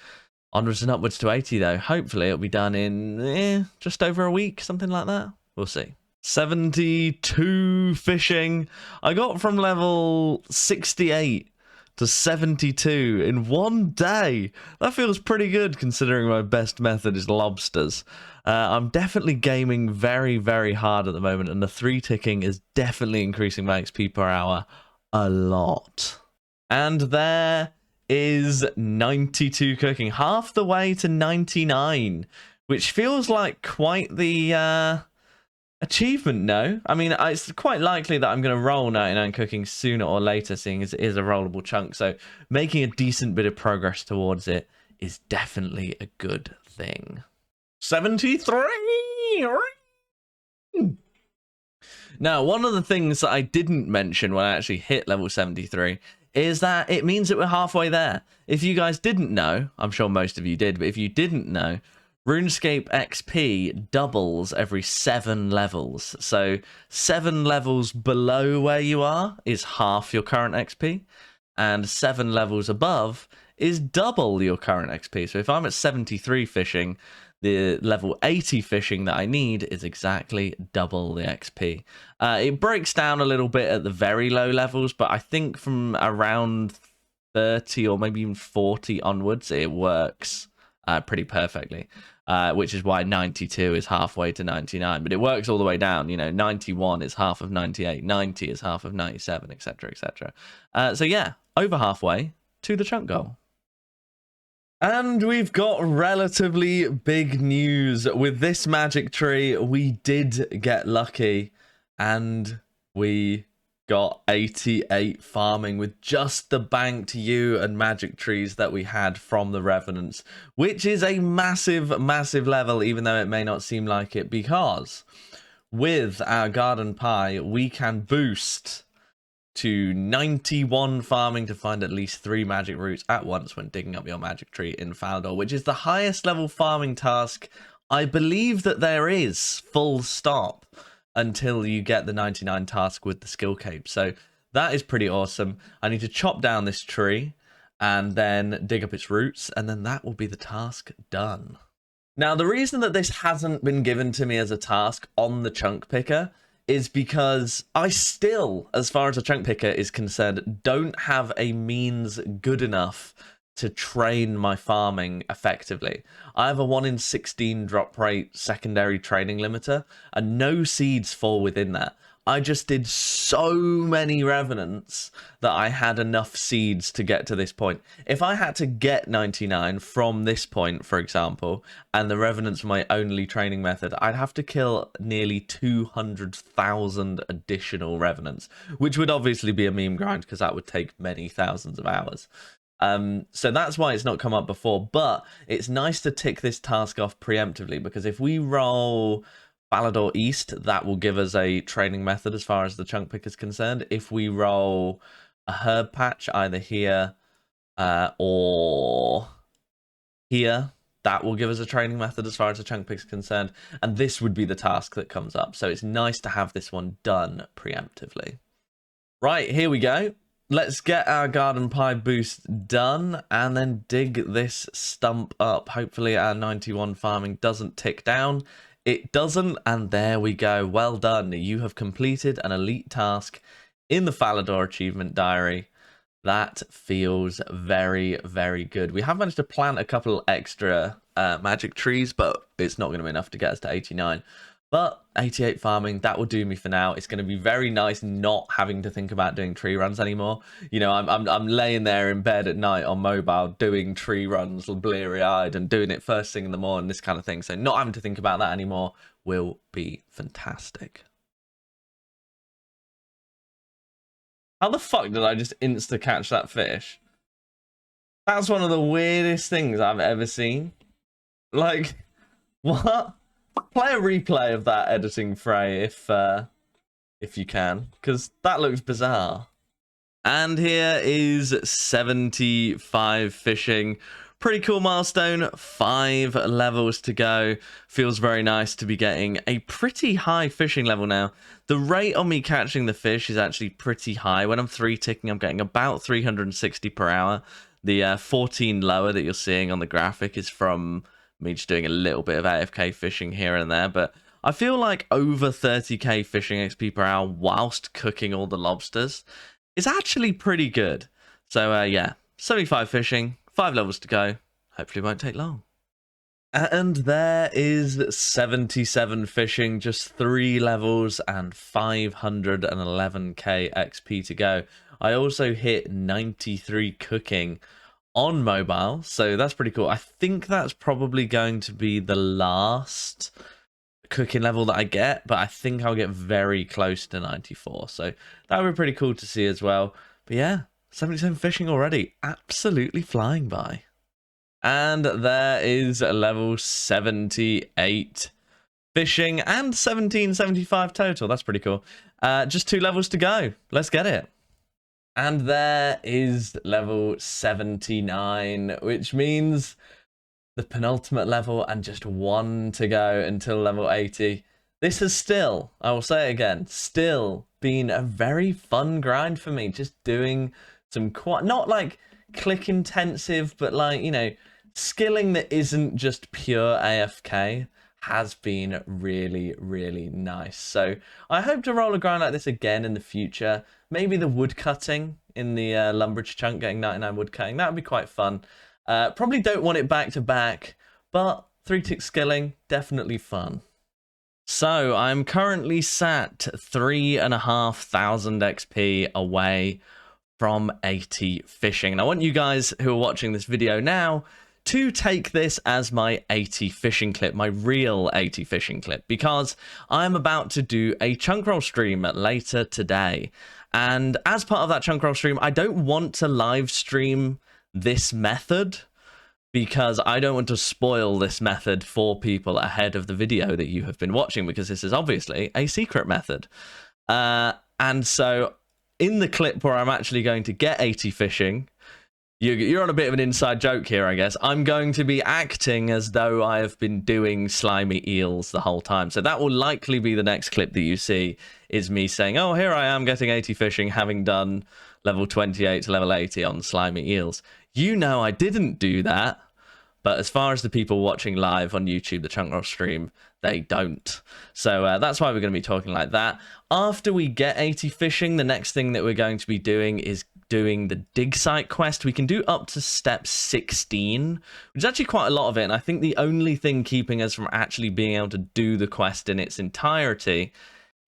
S1: Onwards and upwards to 80 though. Hopefully it'll be done in just over a week, something like that. We'll see. 72 fishing. I got from level 68 to 72 in one day. That feels pretty good considering my best method is lobsters. I'm definitely gaming very, very hard at the moment, and the 3 ticking is definitely increasing my XP per hour a lot. And there is 92 cooking, half the way to 99, which feels like quite the achievement, no? I mean, it's quite likely that I'm going to roll 99 cooking sooner or later, seeing as it is a rollable chunk, so making a decent bit of progress towards it is definitely a good thing. 73! Now, one of the things that I didn't mention when I actually hit level 73 is that it means that we're halfway there. If you guys didn't know, I'm sure most of you did, but if you didn't know, RuneScape XP doubles every 7 levels. So 7 levels below where you are is half your current XP, and 7 levels above is double your current XP. So if I'm at 73 fishing, the level 80 fishing that I need is exactly double the XP. It breaks down a little bit at the very low levels, but I think from around 30 or maybe even 40 onwards, it works pretty perfectly. Which is why 92 is halfway to 99, but it works all the way down. You know, 91 is half of 98, 90 is half of 97, etc., etc. So yeah, over halfway to the chunk goal. And we've got relatively big news. With this magic tree, we did get lucky, and we got 88 farming with just the banked yew and magic trees that we had from the Revenants, which is a massive, massive level, even though it may not seem like it, because with our garden pie, we can boost to 91 farming to find at least 3 magic roots at once when digging up your magic tree in Falador, which is the highest level farming task I believe that there is, full stop, until you get the 99 task with the skill cape. So that is pretty awesome. I need to chop down this tree and then dig up its roots, and then that will be the task done. Now, the reason that this hasn't been given to me as a task on the chunk picker is because I still, as far as a chunk picker is concerned, don't have a means good enough to train my farming effectively. I have a 1 in 16 drop rate secondary training limiter, and no seeds fall within that. I just did so many Revenants that I had enough seeds to get to this point. If I had to get 99 from this point, for example, and the Revenants were my only training method, I'd have to kill nearly 200,000 additional Revenants, which would obviously be a meme grind because that would take many thousands of hours. So that's why it's not come up before, but it's nice to tick this task off preemptively, because if we roll Falador East, that will give us a training method as far as the chunk pick is concerned. If we roll a herb patch either here or here, that will give us a training method as far as the chunk pick is concerned, and this would be the task that comes up. So it's nice to have this one done preemptively. Right, here we go. Let's get our garden pie boost done and then dig this stump up. Hopefully our 91 farming doesn't tick down. It doesn't, and there we go. Well done. You have completed an elite task in the Falador achievement diary. That feels very, very good. We have managed to plant a couple extra magic trees, but it's not going to be enough to get us to 89. But 88 farming, that will do me for now. It's going to be very nice not having to think about doing tree runs anymore. You know, I'm laying there in bed at night on mobile doing tree runs, bleary-eyed, and doing it first thing in the morning, this kind of thing. So not having to think about that anymore will be fantastic. How the fuck did I just insta-catch that fish? That's one of the weirdest things I've ever seen. Like, what? Play a replay of that editing, Fray, if you can, because that looks bizarre. And here is 75 fishing. Pretty cool milestone, 5 levels to go. Feels very nice to be getting a pretty high fishing level now. The rate on me catching the fish is actually pretty high. When I'm 3-ticking, I'm getting about 360 per hour. The 14 lower that you're seeing on the graphic is from me just doing a little bit of AFK fishing here and there, but I feel like over 30k fishing XP per hour whilst cooking all the lobsters is actually pretty good. So yeah, 75 fishing, 5 levels to go. Hopefully it won't take long. And there is 77 fishing, just 3 levels and 511k XP to go. I also hit 93 cooking on mobile, so that's pretty cool. I think that's probably going to be the last cooking level that I get, but I think I'll get very close to 94, so that would be pretty cool to see as well. But yeah, 77 fishing already, absolutely flying by. And there is level 78 fishing and 1775 total. That's pretty cool. Just 2 levels to go. Let's get it. And there is level 79, which means the penultimate level and just 1 to go until level 80. This has still, I will say it again, still been a very fun grind for me. Just doing some quite, not like click intensive, but like, you know, skilling that isn't just pure AFK has been really, really nice. So I hope to roll a grind like this again in the future. Maybe the wood cutting in the Limpwurt chunk, getting 99 wood cutting. That would be quite fun. Probably don't want it back to back, but 3-tick skilling, definitely fun. So I'm currently sat 3,500 XP away from 80 fishing. And I want you guys who are watching this video now to take this as my 80 fishing clip, my real 80 fishing clip, because I'm about to do a chunk roll stream later today. And as part of that chunk roll stream, I don't want to live stream this method because I don't want to spoil this method for people ahead of the video that you have been watching, because this is obviously a secret method. And so in the clip where I'm actually going to get 80 fishing, you're on a bit of an inside joke here, I guess. I'm going to be acting as though I have been doing slimy eels the whole time. So that will likely be the next clip that you see, is me saying, oh, here I am getting 80 fishing, having done level 28 to level 80 on slimy eels. You know I didn't do that, but as far as the people watching live on YouTube, the chunk roll stream, they don't. So that's why we're going to be talking like that. After we get 80 fishing, the next thing that we're going to be doing is doing the dig site quest. We can do up to step 16, which is actually quite a lot of it, and I think the only thing keeping us from actually being able to do the quest in its entirety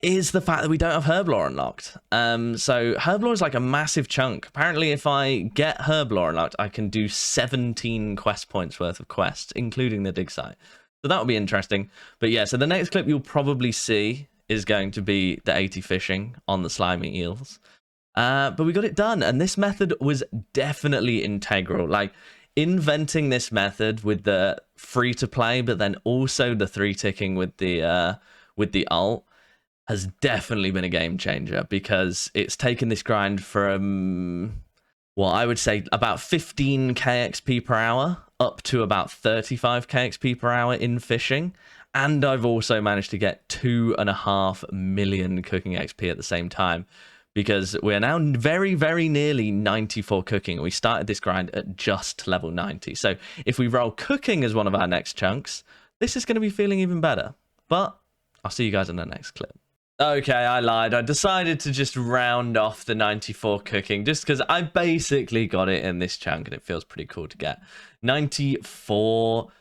S1: is the fact that we don't have Herblore unlocked. So Herblore is like a massive chunk. Apparently if I get Herblore unlocked, I can do 17 quest points worth of quests, including the dig site. So that will be interesting. But yeah, so the next clip you'll probably see is going to be the 80 fishing on the slimy eels. But we got it done, and this method was definitely integral. Like, inventing this method with the free to play, but then also the 3-ticking with the ult has definitely been a game changer, because it's taken this grind from, well, I would say about 15k XP per hour up to about 35k XP per hour in fishing. And I've also managed to get 2.5 million cooking XP at the same time, because we're now very, very nearly 94 cooking. We started this grind at just level 90. So if we roll cooking as one of our next chunks, this is going to be feeling even better. But I'll see you guys in the next clip. Okay, I lied. I decided to just round off the 94 cooking just because I basically got it in this chunk and it feels pretty cool to get 94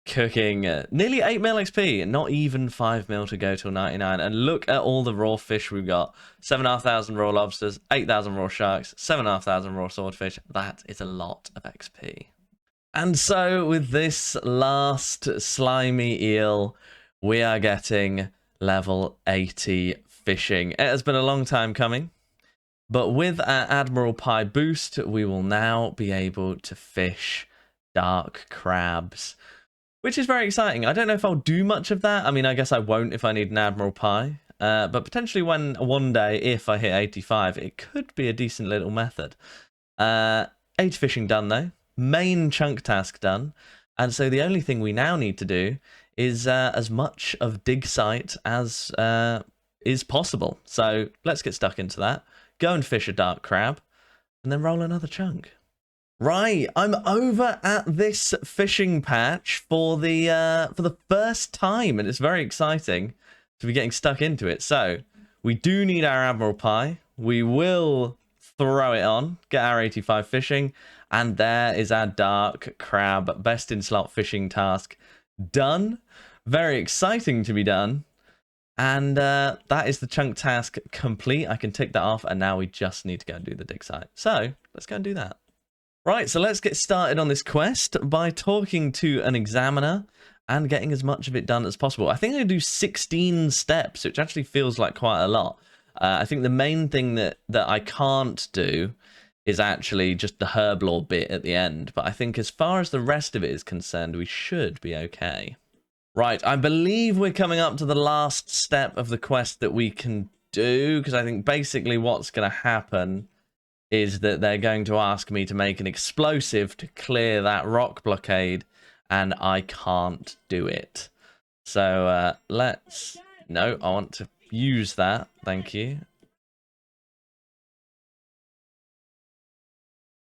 S1: cooking, nearly 8 mil XP, not even 5 mil to go till 99. And look at all the raw fish we've got: 7,500 raw lobsters, 8,000 raw sharks, 7,500 raw swordfish. That is a lot of XP. And so with this last slimy eel, we are getting level 80 fishing. It has been a long time coming, but with our Admiral Pie boost, we will now be able to fish dark crabs, which is very exciting. I don't know if I'll do much of that. I mean, I guess I won't if I need an Admiral Pie. But potentially one day, if I hit 85, it could be a decent little method. 80 fishing done, though. main chunk task done. And so the only thing we now need to do is as much of dig site as is possible. So let's get stuck into that. Go and fish a dark crab, and then roll another chunk. Right, I'm over at this fishing patch for the first time, and it's very exciting to be getting stuck into it. So we do need our Admiral Pie. We will throw it on, get our 85 fishing, and there is our dark crab best in slot fishing task done. Very exciting to be done. And that is the chunk task complete. I can tick that off, and now we just need to go and do the dig site. So let's go and do that. Right, so let's get started on this quest by talking to an examiner and getting as much of it done as possible. I think I do 16 steps, which actually feels like quite a lot. I think the main thing that I can't do is actually just the herblore bit at the end. But I think as far as the rest of it is concerned, we should be okay. Right, I believe we're coming up to the last step of the quest that we can do, because I think basically what's going to happen is that they're going to ask me to make an explosive to clear that rock blockade, and I can't do it. So no, I want to use that. Thank you.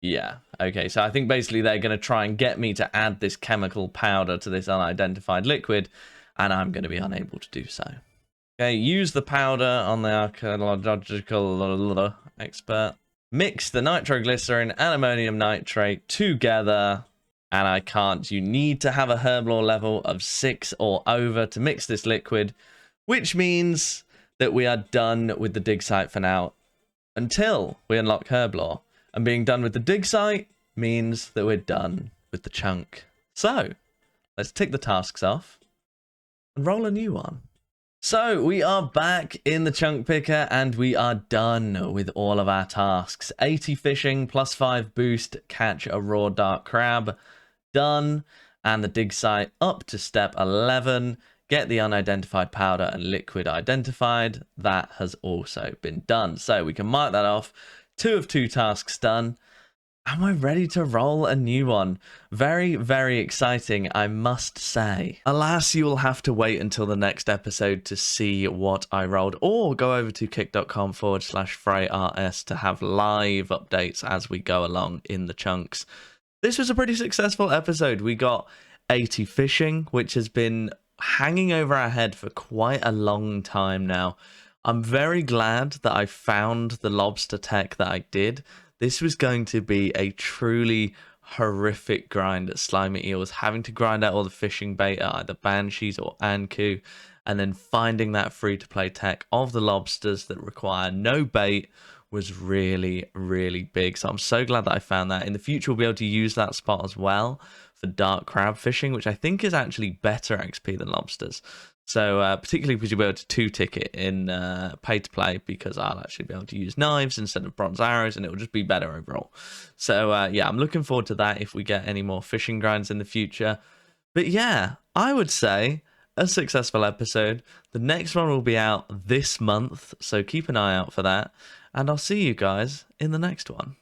S1: Yeah, okay, so I think basically they're going to try and get me to add this chemical powder to this unidentified liquid, and I'm going to be unable to do so. Okay, use the powder on the archaeological expert. Mix the nitroglycerin and ammonium nitrate together, and I can't. You need to have a herblore level of 6 or over to mix this liquid, which means that we are done with the dig site for now until we unlock herblore. And being done with the dig site means that we're done with the chunk. So let's tick the tasks off and roll a new one. So we are back in the chunk picker, and we are done with all of our tasks. 80 fishing, +5 boost, catch a raw dark crab, done. And the dig site up to step 11, get the unidentified powder and liquid identified. That has also been done. So we can mark that off. 2 of 2 tasks done. And we're ready to roll a new one. Very, very exciting, I must say. Alas, you will have to wait until the next episode to see what I rolled, or go over to kick.com/FrayRS to have live updates as we go along in the chunks. This was a pretty successful episode. We got 80 fishing, which has been hanging over our head for quite a long time now. I'm very glad that I found the lobster tech that I did. This was going to be a truly horrific grind at slimy eels, having to grind out all the fishing bait at either banshees or anku, and then finding that free-to-play tech of the lobsters that require no bait was really, really big. So I'm so glad that I found that. In the future, we'll be able to use that spot as well for dark crab fishing, which I think is actually better XP than lobsters. So particularly because you'll be able to 2-tick it in pay to play, because I'll actually be able to use knives instead of bronze arrows, and it will just be better overall. So yeah, I'm looking forward to that if we get any more fishing grinds in the future. But yeah, I would say a successful episode. The next one will be out this month, so keep an eye out for that, and I'll see you guys in the next one.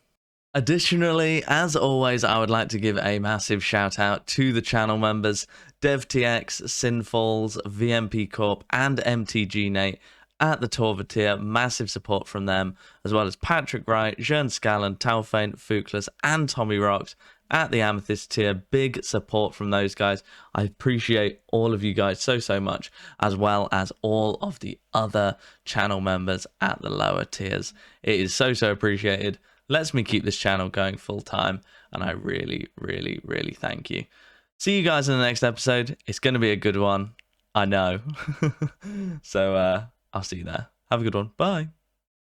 S1: Additionally, as always, I would like to give a massive shout out to the channel members, DevTX, Sinfalls, VMP Corp, and MTG Nate at the Torva tier. Massive support from them, as well as Patrick Wright, Jean Scallon, Talfaint, Fukless, and Tommy Rocks at the Amethyst tier. Big support from those guys. I appreciate all of you guys so much, as well as all of the other channel members at the lower tiers. It is so appreciated. Lets me keep this channel going full time, and I really thank you. See you guys in the next episode. It's going to be a good one, I know. So I'll see you there. Have a good one. Bye.